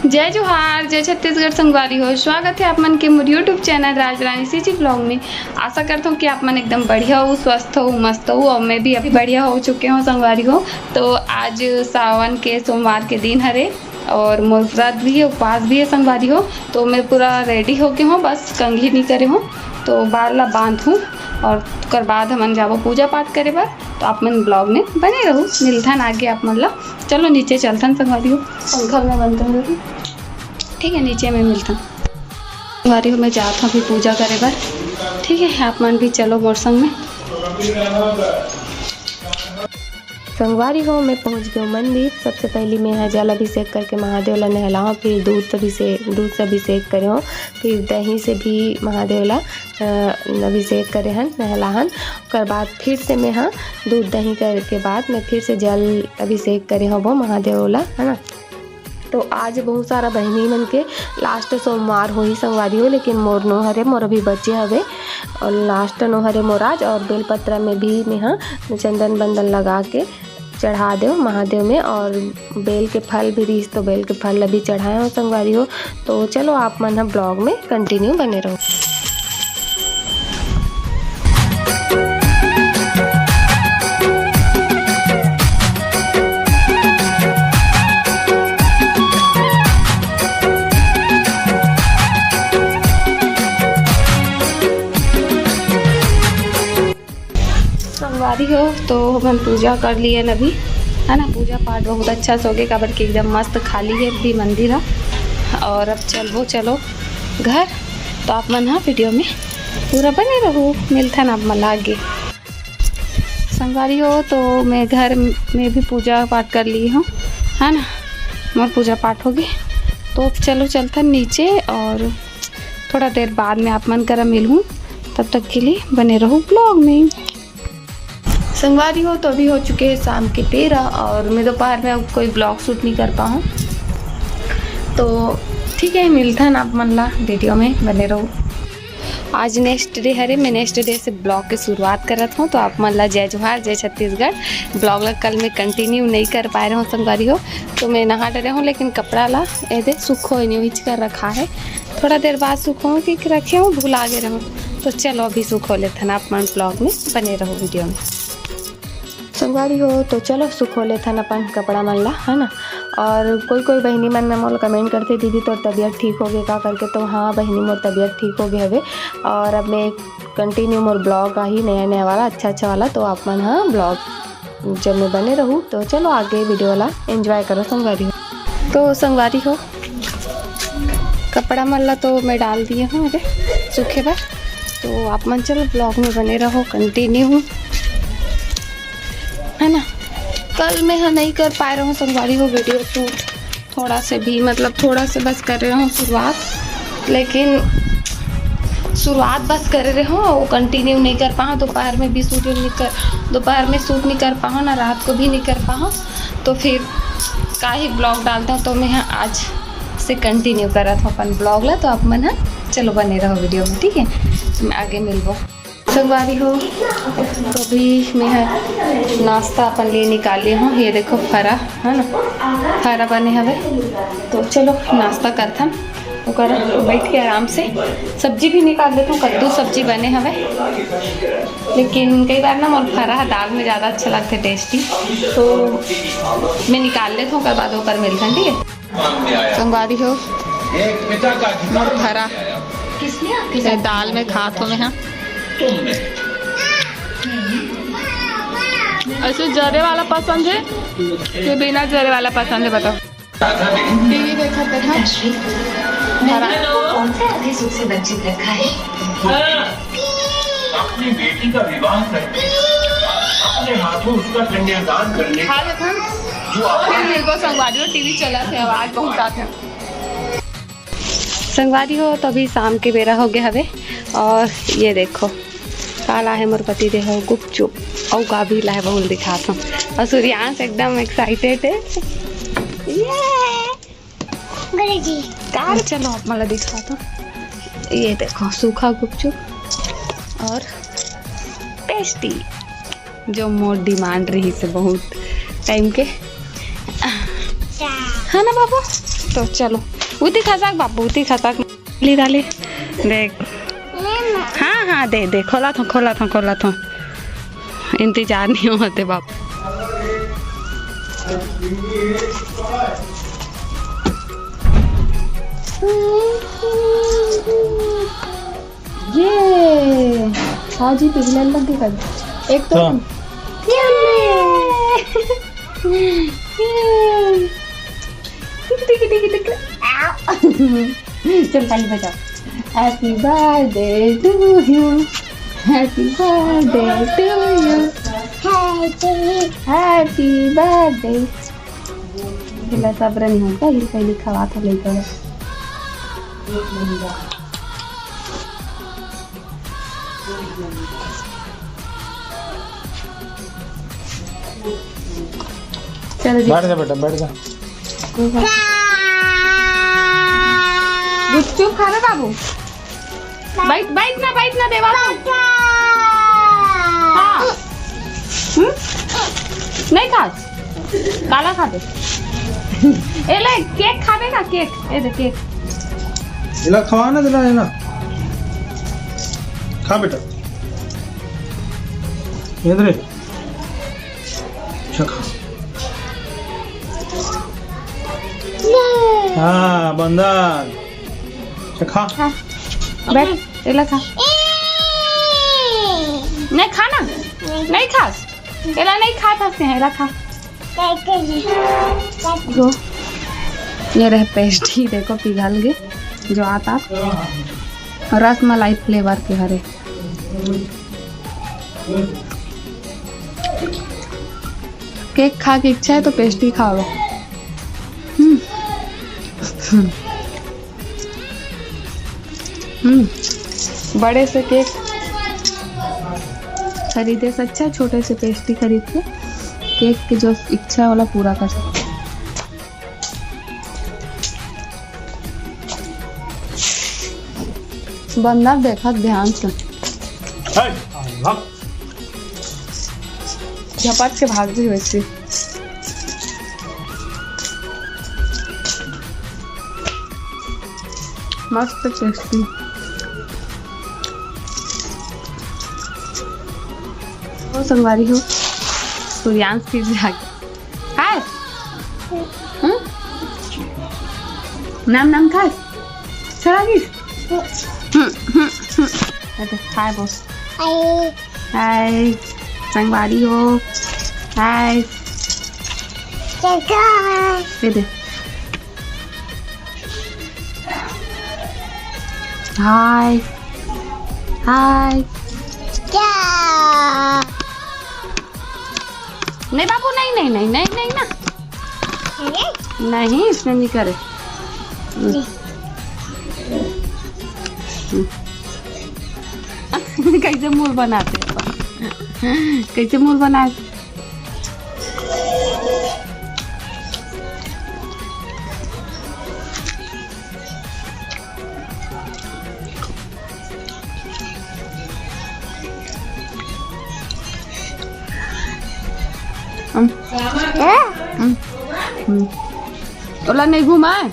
जय जोहार, जय छत्तीसगढ़ संगवारी हो। स्वागत है आप मन के मोर यूट्यूब चैनल राज रानी सीजी ब्लॉग में। आशा करता हूँ कि आप मन एकदम बढ़िया हो, स्वस्थ हो, मस्त हो और मैं भी अभी बढ़िया हो चुके हूँ संगवारी हो। तो आज सावन के सोमवार के दिन हरे और मोर व्रत भी है, उपवास भी है संगवारी हो। तो मैं पूरा रेडी हो के हूँ, बस कंघी नहीं करे हूँ तो बाल ला बांध हूँ और कर बाद हमन जाबो पूजा पाठ करे बार। तो आप मन ब्लॉग में बने रहो, मिलथन आगे आप मन ला। चलो नीचे चलथन संगवारी हो, पंखा में बंद कर, ठीक है, नीचे में मिलता संगवारी हो। मैं जाता हूँ अभी पूजा करे बार, ठीक है, आप मन भी चलो मोर संग में। संगवारी हो मैं पहुंच गई मंदिर। सबसे पहले मैं जल अभिषेक करके महादेव ला नहलाऊँ, फिर दूध से अभिषेक करे हूँ, फिर दही से भी महादेव ला अभिषेक करे हन, नहलाहन। उसके बाद फिर से मैं दूध दही करे के बाद मैं फिर से जल अभिषेक करे हूँ वो महादेव ला, है ना। तो आज बहुत सारा बहनी मन के लास्ट सोमवार हो ही संगवारी हो, लेकिन मोर नो हरे, मोर अभी बचे हवे और लास्ट नो हरे मोर आज। और बेलपत्रा में भी मैं चंदन बंदन लगा के चढ़ा दो महादेव में, और बेल के फल भी रहीस तो बेल के फल अभी चढ़ाए हो संगवारी हो। तो चलो आप मन ब्लॉग में कंटिन्यू बने रहो। संगवारी हो तो हम पूजा कर लिए अभी, है ना। पूजा पाठ बहुत अच्छा से हो गया, काबर कि एकदम मस्त खाली है भी मंदिर है। और अब चलो घर। तो आप मन वीडियो में पूरा बने रहो, मिलता ना आप मन आगे संगवारी हो। तो मैं घर में भी पूजा पाठ कर ली हूँ, है ना, मोर पूजा पाठ हो गई। तो चलो चलता नीचे और थोड़ा देर बाद में आप मन करा मिलूँ, तब तक के लिए बने रहो ब्लॉग में संगवारी हो। तो अभी हो चुके हैं शाम के 13 और मैं दोपहर में अब कोई ब्लॉग शूट नहीं कर पाऊँ, तो ठीक है, मिलता है आप मन ला वीडियो में बने रहो। आज नेक्स्ट डे हरे, मैं नेक्स्ट डे से ब्लॉग की शुरुआत कर रहा हूँ। तो आप मन ला जय जोहार, जय छत्तीसगढ़। ब्लॉग ला कल मैं कंटिन्यू नहीं कर पा रहा हूँ संगवारी हो, तो मैं नहा डरे हूँ, लेकिन कपड़ा ला दे सूखो नहीं हिच कर रखा है। थोड़ा देर बाद सूखो कि रखे हूँ, भूला आगे रहूँ। तो चलो अभी सूखो लेते हैं, आप मन ब्लॉग में बने रहो वीडियो में संगवारी हो। तो चलो सुखो लेथन अपन कपड़ा मन ला, है ना। और कोई बहनी मन में मोल कमेंट करते दीदी तोर तबीयत ठीक हो गई का करके। तो हाँ बहनी, मोर तबीयत ठीक हो गई हवे और अब मैं कंटिन्यू मोर ब्लॉग ही नया वाला अच्छा वाला। तो आप मन ब्लॉग जब मैं बने रहूँ, तो चलो आगे वीडियो वाला एंजॉय करो संगवारी हो। तो संगवारी हो कपड़ा मन ला तो मैं डाल दिए हूँ अरे सूखे बार। तो आप मन चलो ब्लॉग में बने रहो कंटिन्यू, है ना। कल मैं नहीं कर पा रहा हूँ संगवारी हो वीडियो शूट, थोड़ा से भी मतलब थोड़ा से बस कर रहे हूँ शुरुआत, लेकिन शुरुआत बस कर रहे हूँ, वो कंटिन्यू नहीं कर पाऊँ। दोपहर में भी शूट नहीं कर पाऊँ ना, रात को भी नहीं कर पाऊँ। तो फिर का ही ब्लॉग डालता हूँ। तो मैं आज से कंटिन्यू कर रहा था अपन ब्लॉग ला। तो आप मन चलो बने रहो वीडियो में, ठीक है, मैं आगे मिलूँ संगवारी हो। तो अभी मैं नाश्ता अपन लिए निकाली हूँ, ये देखो फरा, है ना, फरा बने हवे। तो चलो नाश्ता करथन ओकर बैठ के आराम से। सब्जी भी निकाल देता हूँ, कद्दू सब्जी बने हवे, लेकिन कई बार ना मोर फरा दाल में ज़्यादा अच्छा लगता है, टेस्टी। तो मैं निकाल लेता हूँ, बाद ओकर मिलता, ठीक है संगवारी हो। मोर फरा दाल में खात हो मैं ऐसे जरे वाला पसंद है कि बिना जरे वाला पसंद है, बताओ। टीवी देखा कौन से आधे सूख से वंचित रखा है? अपनी बेटी का विवाह करके अपने हाथों उसका कन्यादान करने खा लेता फिर मेरे को संगवारी हो टीवी चला थे, आवाज बहुत आते संगवारी हो। तो अभी शाम के बेरा हो गया हवे और ये देखो काला है मोर पति देखो गुपचुप और गाभी ला है, बहुत दिखाता हूँ। और सूर्यांश एकदम एक्साइटेड है, चलो आप मला दिखाता हूँ। ये देखो सूखा गुपचुप और टेस्टी, जो मोर डिमांड रही से बहुत टाइम के। हाँ है ना बाबू। तो चलो उती खसाक बाबू, उती खसाक ली डाली देख। हाँ हाँ दे दे, खोला था इंतजार नहीं होते बाबू। ये हाँ जी पिघलने लगी कर एक तो चल ताली बजाओ। Happy birthday to you, happy birthday to you, happy birthday. हिला सब्र नहीं होता, हिल पहले खवा था लेकर चलो जी बैठ जा बेटा, बैठ जा। गुपचुप खा रहे बाबू। बैठ ना देवा। हाँ नहीं खा, काला खा दे। ए ले केक खावे का, केक ए दे केक। इला खवा ना, दिला है ना, खा बेटा इधर। अच्छा खा। हाँ बंदर, अच्छा खा। बैठ एला खा। नहीं खाना, नहीं खास एला, नहीं खाता से एला खा। गो ये रहे पेस्ट्री, देखो पिघल गए जो आता रसमलाई फ्लेवर के हरे। केक खा के इच्छा है तो पेस्ट्री खाओ। बड़े से केक खरीदे से अच्छा छोटे से पेस्ट्री खरीद के केक की जो इच्छा वाला पूरा कर सकते। बंदा देखा ध्यान से, झपट के भाग गई वैसे। मस्त टेस्टी। वो संगवारी हो सूर्यांश की जाके खाए। नाम खाए चला हाय बॉस। हाय संगवारी हो, हाय दे हाय हाय। नहीं बाबू, नहीं नहीं नहीं नहीं नहीं ना, नहीं इसमें नहीं करे। कैसे मुंह बनाते हैं, कैसे मुंह बनाते। ओला नहीं घुमा है।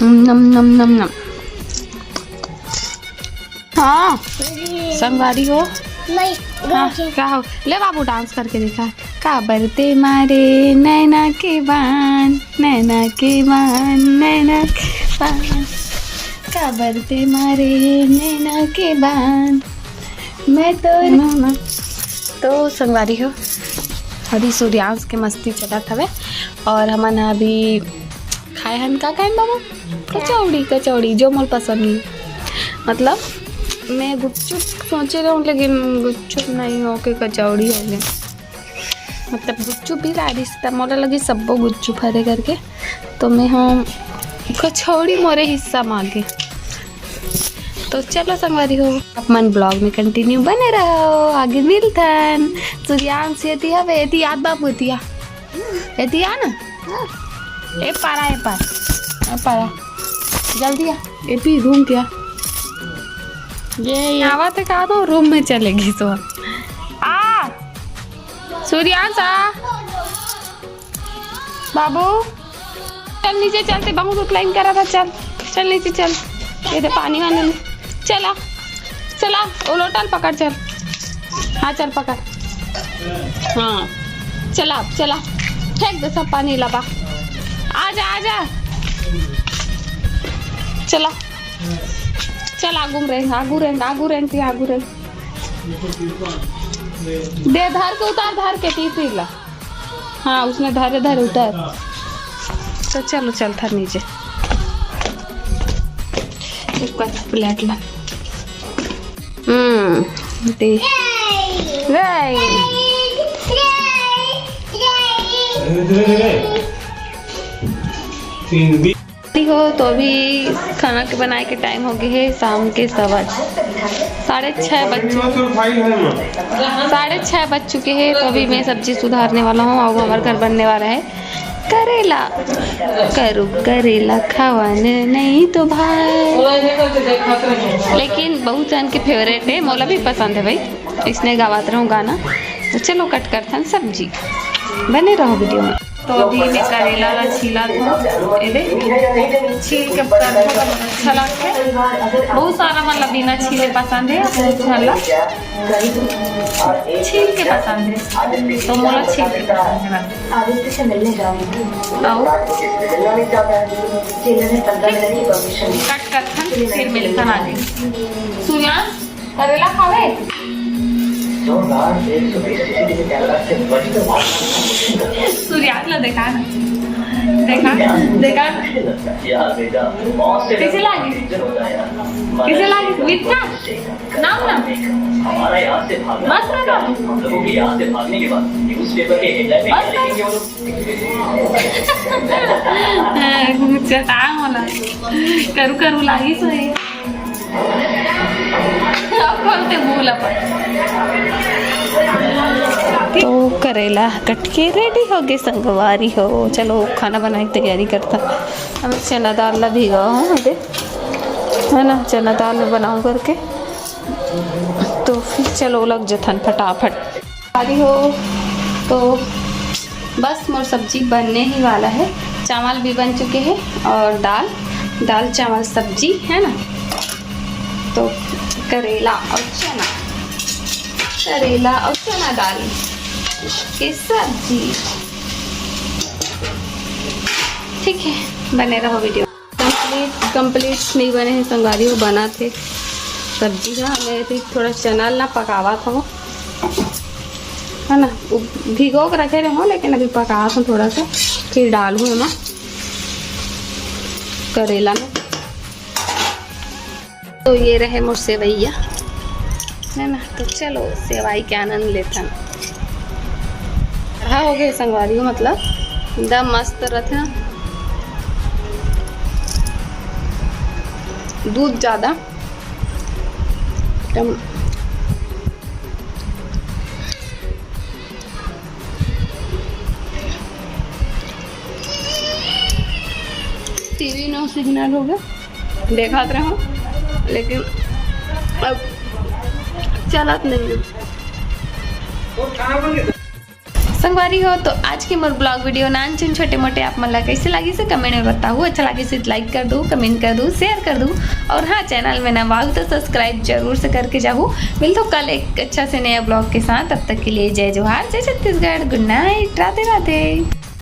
नम नम नम नम। हाँ संगवारी हो। हाँ क्या हो, ले बाबू डांस करके दिखा। का बरते मारे नैना के बान, नैना के बान, नैना के बान, का बरते मारे नैना के बान, मैं तो संगवारी हो। अभी सूर्यांश के मस्ती चलत हवे और हमन अभी खाए हन का खाए बाबू, कचौड़ी जो मोल पसंद नहीं। मतलब मैं गुपचुप सोचे रहूँ लेकिन गुपचुप नहीं हो के कचौड़ी हो गए। मतलब गुपचुप भी ला रही मोला लगी सबको गुपचुप हरे करके, तो मैं हम कचौड़ी मोरे हिस्सा मांगे। तो चलो संगवारी हो अपन ब्लॉग में कंटिन्यू बने रहो, आगे मिलतन। सूर्यांश येती हवे, येती याद बाबू येतिया ना, ए पारा जल्दी आ, ए भी रूम क्या ये आवा तक आ दो, रूम में चलेगी तो सूर्यांशा बाबू चल नीचे चलते, बहुत उतलाइन करा था। चल चल नीचे चल, ये दे पानी वाने ले। चला चला वो लोटल पकड़, चल। हाँ चल पकड़, हाँ चला चला, फेंक दे सब पानी लबा। आजा आजा, चला चल, आगू रहे आगू रहे आगू रहे आगू रहे। दे धर के उतार, धर के पी ला। हाँ उसने धरे धरे उतार। तो चलो चल था नीचे, प्लेट ला। दे हो तो अभी खाना के बनाए के टाइम हो गए है, शाम के 6:30 बज चुके हैं। तो अभी मैं सब्जी सुधारने वाला हूँ और हमारे घर बनने वाला है करेला। करेला खावाने नहीं तो भाई, लेकिन बहुत जन के फेवरेट है, मोला भी पसंद है भाई, इसने गावात रहूँ गाना। तो चलो कट कर था सब्जी, बने रहो वीडियो में। तो अभी मैं करेला ला छीला था, छील के अच्छा लगता है। बहुत सारा मतलब बिना छीले पसंद है, छील के पसंद है, तो मोला छील के पसंद है। कट कर फिर मिलता आगे। सूर्या करेला खावे सूर्याला देखा ना, देखा देखा कैसे लागी, कैसे लागी मीठा नाम ना मस्त लगा। चटा मला करू करू लागी सोई बोलते भूल तो करेला कट के रेडी हो गए संगवारी हो। चलो खाना बनाने की तैयारी करता। अब चना दाल ला भिगा हूँ है ना, चना दाल बनाऊँ करके। तो फिर चलो लग जथन फटाफट आरी हो। तो बस मोर सब्जी बनने ही वाला है, चावल भी बन चुके हैं और दाल चावल सब्जी है ना। तो करेला और चना, करेला और चना दाल की सब्जी, ठीक है। बने रहो वीडियो। कंप्लीट नहीं बने हैं संगवारी, वो बना थे सब्जी का। मैं भी थोड़ा चना ना पकावा था है ना, भिगो के रखे रहो, लेकिन अभी पकावा था थोड़ा सा, फिर डालूँ ना करेला में। तो ये रहे मोर सेवैया है ना। तो चलो सेवाई के आनंद लेते हैं। हो गए संगवारी, मतलब एकदम मस्त रहते हैं। दूध ज़्यादा टीवी नो सिग्नल हो गया, देखा रहो, लेकिन अब चलत नहीं है। संगवारी हो तो आज की मोर ब्लॉग वीडियो नान चुन छोटे मोटे आप मन ला कैसे लगी से कमेंट में बताओ। अच्छा लगे से लाइक कर दो, कमेंट कर दो, शेयर कर दो, और हाँ चैनल में नवा हो तो सब्सक्राइब जरूर से करके जाओ। मिल तो कल एक अच्छा से नया ब्लॉग के साथ, तब तक के लिए जय जोहार, जय छत्तीसगढ़, गुड नाइट, राधे राधे।